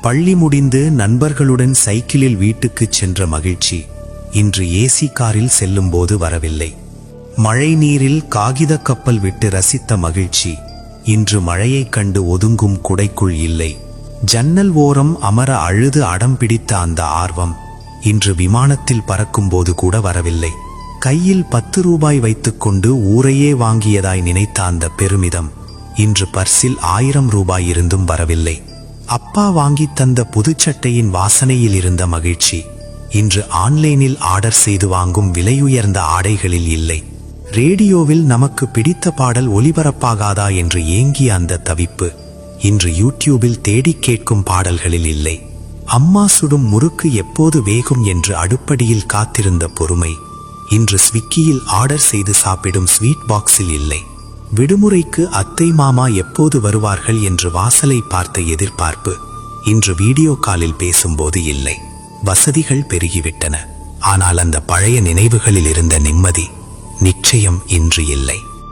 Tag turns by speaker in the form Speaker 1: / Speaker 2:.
Speaker 1: பள்ளி முடிந்து நண்பர்களுடன் சைக்கிளில் வீட்டுக்குச் சென்ற மகிழ்ச்சி இன்று ஏசி காரில் செல்லும்போது வரவில்லை. மழை நீரில் காகித கப்பல் விட்டு ரசித்த மகிழ்ச்சி இன்று மழையைக் கண்டு ஒதுங்கும் குடைக்குள் இல்லை. ஜன்னல் ஓரம் அமர அழுது அடம் பிடித்த அந்த ஆர்வம் இன்று விமானத்தில் பறக்கும்போது கூட வரவில்லை. கையில் 10 ரூபாய் வைத்துக்கொண்டு ஊரையே வாங்கியதாய் நினைத்த அந்த பெருமிதம் இன்று பர்சில் 1000 ரூபாய் இருந்தும் வரவில்லை. அப்பா வாங்கி தந்த புதுச்சட்டையின் வாசனையில் இருந்த மகிழ்ச்சி இன்று ஆன்லைனில் ஆர்டர் செய்து வாங்கும் விலையுயர்ந்த ஆடைகளில் இல்லை. ரேடியோவில் நமக்கு பிடித்த பாடல் ஒலிபரப்பாகாதா என்று ஏங்கிய அந்த தவிப்பு இன்று யூடியூபில் தேடி கேட்கும் பாடல்களில் இல்லை. அம்மா சுடும் முறுக்கு எப்போது வேகும் என்று அடுப்படியில் காத்திருந்த பொறுமை இன்று ஸ்விக்கியில் ஆர்டர் செய்து சாப்பிடும் ஸ்வீட் பாக்ஸில் இல்லை. விடுமுறைக்கு அத்தை மாமா எப்போது வருவார்கள் என்று வாசலை பார்த்த எதிர்பார்ப்பு இன்று வீடியோ காலில் பேசும்போது இல்லை. வசதிகள் பெருகிவிட்டன, ஆனால் அந்த பழைய நினைவுகளில் இருந்த நிம்மதி நிச்சயம் இன்று இல்லை.